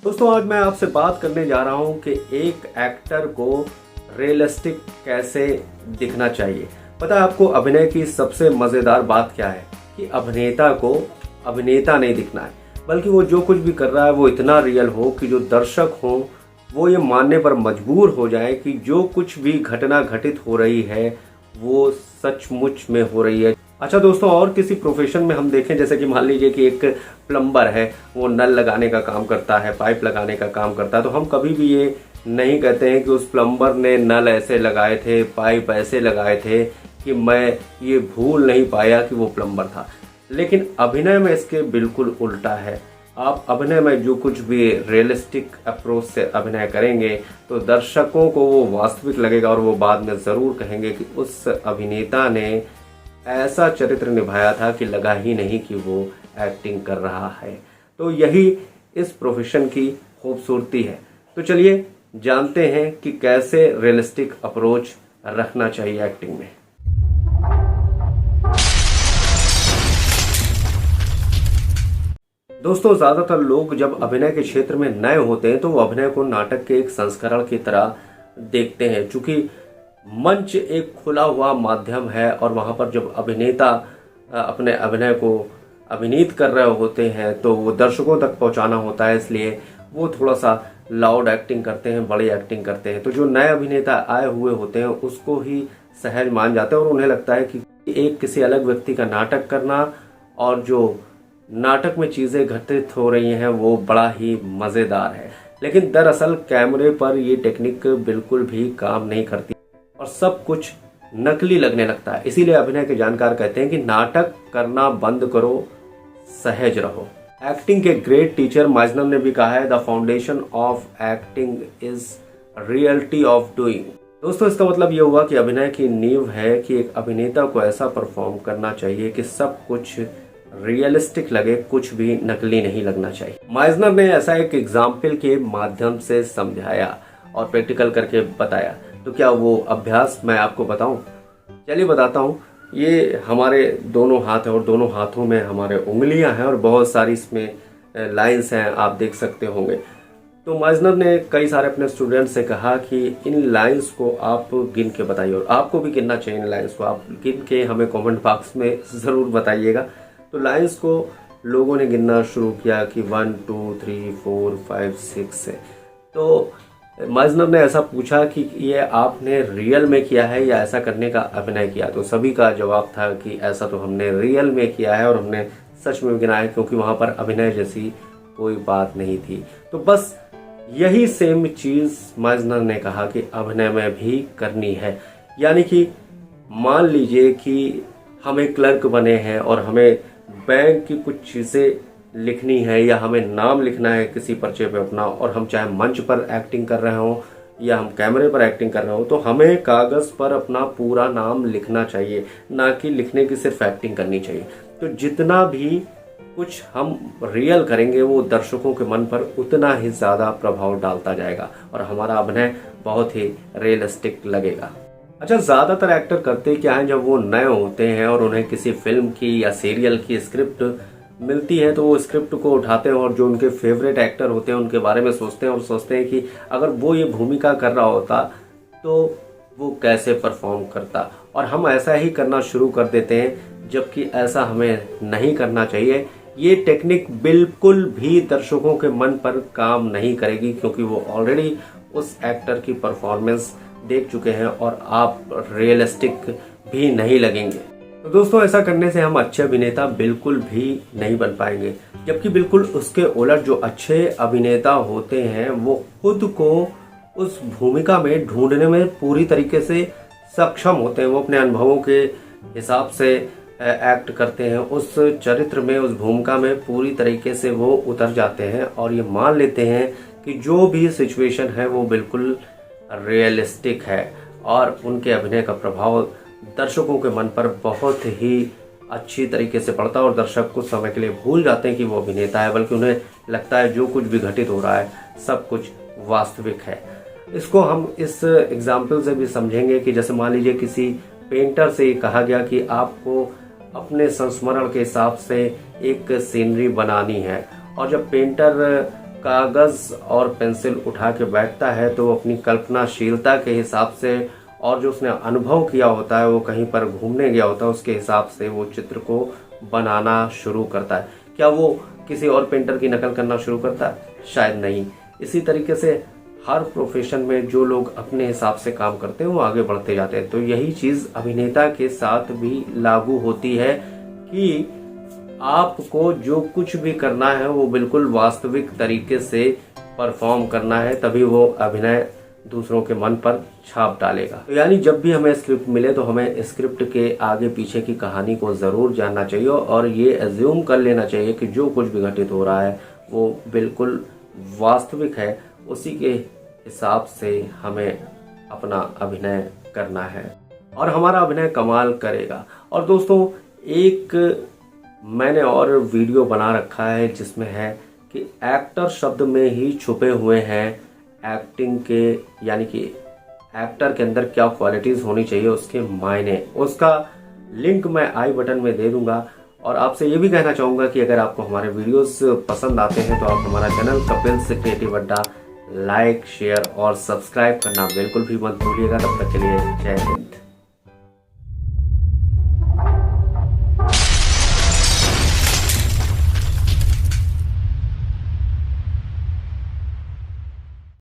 दोस्तों आज मैं आपसे बात करने जा रहा हूं कि एक एक्टर को रियलिस्टिक कैसे दिखना चाहिए। पता है आपको अभिनय की सबसे मजेदार बात क्या है कि अभिनेता को अभिनेता नहीं दिखना है, बल्कि वो जो कुछ भी कर रहा है वो इतना रियल हो कि जो दर्शक हो वो ये मानने पर मजबूर हो जाए कि जो कुछ भी घटना घटित हो रही है वो सचमुच में हो रही है। अच्छा दोस्तों, और किसी प्रोफेशन में हम देखें, जैसे कि मान लीजिए कि एक प्लम्बर है, वो नल लगाने का काम करता है, पाइप लगाने का काम करता है, तो हम कभी भी ये नहीं कहते हैं कि उस प्लम्बर ने नल ऐसे लगाए थे, पाइप ऐसे लगाए थे कि मैं ये भूल नहीं पाया कि वो प्लम्बर था। लेकिन अभिनय में इसके बिल्कुल उल्टा है। आप अभिनय में जो कुछ भी रियलिस्टिक अप्रोच से अभिनय करेंगे तो दर्शकों को वो वास्तविक लगेगा और वो बाद में ज़रूर कहेंगे कि उस अभिनेता ने ऐसा चरित्र निभाया था कि लगा ही नहीं कि वो एक्टिंग कर रहा है। तो यही इस प्रोफेशन की खूबसूरती है। तो चलिए जानते हैं कि कैसे रियलिस्टिक अप्रोच रखना चाहिए एक्टिंग में। दोस्तों ज़्यादातर लोग जब अभिनय के क्षेत्र में नए होते हैं तो वो अभिनय को नाटक के एक संस्करण की तरह देखते हैं। चूंकि मंच एक खुला हुआ माध्यम है और वहाँ पर जब अभिनेता अपने अभिनय को अभिनीत कर रहे होते हैं तो वो दर्शकों तक पहुँचाना होता है, इसलिए वो थोड़ा सा लाउड एक्टिंग करते हैं, बड़ी एक्टिंग करते हैं। तो जो नए अभिनेता आए हुए होते हैं उसको ही सहज मान जाते हैं और उन्हें लगता है कि एक किसी अलग व्यक्ति का नाटक करना और जो नाटक में चीज़ें घटित हो रही हैं वो बड़ा ही मज़ेदार है। लेकिन दरअसल कैमरे पर ये टेक्निक बिल्कुल भी काम नहीं करती और सब कुछ नकली लगने लगता है। इसीलिए अभिनय के जानकार कहते हैं कि नाटक करना बंद करो, सहज रहो। एक्टिंग के ग्रेट टीचर माइजनर ने भी कहा है, the foundation of acting is reality of doing. दोस्तों इसका मतलब ये हुआ कि अभिनय की नींव है कि एक अभिनेता को ऐसा परफॉर्म करना चाहिए कि सब कुछ रियलिस्टिक लगे, कुछ भी नकली नहीं लगना चाहिए। माइजनर ने ऐसा एक एग्जाम्पल के माध्यम से समझाया और प्रैक्टिकल करके बताया। तो क्या वो अभ्यास मैं आपको बताऊं? चलिए बताता हूं। ये हमारे दोनों हाथ है और दोनों हाथों में हमारे उंगलियां हैं और बहुत सारी इसमें लाइंस हैं, आप देख सकते होंगे। तो माइजनर ने कई सारे अपने स्टूडेंट से कहा कि इन लाइंस को आप गिन के बताइए और आपको भी गिनना चाहिए। इन लाइंस को आप गिन के हमें कमेंट बॉक्स में ज़रूर बताइएगा। तो लाइंस को लोगों ने गिनना शुरू किया कि 1 2 3 4 5 6 है। तो माइजनर ने ऐसा पूछा कि ये आपने रियल में किया है या ऐसा करने का अभिनय किया? तो सभी का जवाब था कि ऐसा तो हमने रियल में किया है और हमने सच में गिनाया, क्योंकि वहाँ पर अभिनय जैसी कोई बात नहीं थी। तो बस यही सेम चीज़ माइजनर ने कहा कि अभिनय में भी करनी है। यानी कि मान लीजिए कि हम एक क्लर्क बने हैं और हमें बैंक की कुछ चीज़ें लिखनी है या हमें नाम लिखना है किसी पर्चे पे अपना, और हम चाहे मंच पर एक्टिंग कर रहे हो या हम कैमरे पर एक्टिंग कर रहे हो, तो हमें कागज़ पर अपना पूरा नाम लिखना चाहिए, ना कि लिखने की सिर्फ एक्टिंग करनी चाहिए। तो जितना भी कुछ हम रियल करेंगे वो दर्शकों के मन पर उतना ही ज़्यादा प्रभाव डालता जाएगा और हमारा अभिनय बहुत ही रियलिस्टिक लगेगा। अच्छा, ज़्यादातर एक्टर करते क्या हैं, जब वो नए होते हैं और उन्हें किसी फिल्म की या सीरियल की स्क्रिप्ट मिलती है तो वो स्क्रिप्ट को उठाते हैं और जो उनके फेवरेट एक्टर होते हैं उनके बारे में सोचते हैं और सोचते हैं कि अगर वो ये भूमिका कर रहा होता तो वो कैसे परफॉर्म करता, और हम ऐसा ही करना शुरू कर देते हैं, जबकि ऐसा हमें नहीं करना चाहिए। ये टेक्निक बिल्कुल भी दर्शकों के मन पर काम नहीं करेगी, क्योंकि वो ऑलरेडी उस एक्टर की परफॉर्मेंस देख चुके हैं और आप रियलिस्टिक भी नहीं लगेंगे। तो दोस्तों ऐसा करने से हम अच्छे अभिनेता बिल्कुल भी नहीं बन पाएंगे, जबकि बिल्कुल उसके उलट जो अच्छे अभिनेता होते हैं वो खुद को उस भूमिका में ढूंढने में पूरी तरीके से सक्षम होते हैं। वो अपने अनुभवों के हिसाब से एक्ट करते हैं, उस चरित्र में, उस भूमिका में पूरी तरीके से वो उतर जाते हैं और ये मान लेते हैं कि जो भी सिचुएशन है वो बिल्कुल रियलिस्टिक है और उनके अभिनय का प्रभाव दर्शकों के मन पर बहुत ही अच्छी तरीके से पड़ता है और दर्शक कुछ समय के लिए भूल जाते हैं कि वो अभिनेता है, बल्कि उन्हें लगता है जो कुछ भी घटित हो रहा है सब कुछ वास्तविक है। इसको हम इस एग्जाम्पल से भी समझेंगे कि जैसे मान लीजिए किसी पेंटर से कहा गया कि आपको अपने संस्मरण के हिसाब से एक सीनरी बनानी है, और जब पेंटर कागज़ और पेंसिल उठा के बैठता है तो वो अपनी कल्पनाशीलता के हिसाब से और जो उसने अनुभव किया होता है, वो कहीं पर घूमने गया होता है, उसके हिसाब से वो चित्र को बनाना शुरू करता है। क्या वो किसी और पेंटर की नकल करना शुरू करता है? शायद नहीं। इसी तरीके से हर प्रोफेशन में जो लोग अपने हिसाब से काम करते हैं वो आगे बढ़ते जाते हैं। तो यही चीज़ अभिनेता के साथ भी लागू होती है कि आपको जो कुछ भी करना है वो बिल्कुल वास्तविक तरीके से परफॉर्म करना है, तभी वो अभिनय दूसरों के मन पर छाप डालेगा। तो यानी जब भी हमें स्क्रिप्ट मिले तो हमें स्क्रिप्ट के आगे पीछे की कहानी को ज़रूर जानना चाहिए और ये एज्यूम कर लेना चाहिए कि जो कुछ भी घटित हो रहा है वो बिल्कुल वास्तविक है, उसी के हिसाब से हमें अपना अभिनय करना है और हमारा अभिनय कमाल करेगा। और दोस्तों, एक मैंने और वीडियो बना रखा है जिसमें है कि एक्टर शब्द में ही छुपे हुए हैं एक्टिंग के, यानी कि एक्टर के अंदर क्या क्वालिटीज़ होनी चाहिए, उसके मायने। उसका लिंक मैं आई बटन में दे दूंगा। और आपसे ये भी कहना चाहूँगा कि अगर आपको हमारे वीडियोस पसंद आते हैं तो आप हमारा चैनल कपिल्स क्रिएटिव अड्डा लाइक, शेयर और सब्सक्राइब करना बिल्कुल भी मत भूलिएगा। तब तक के लिए जय हिंद।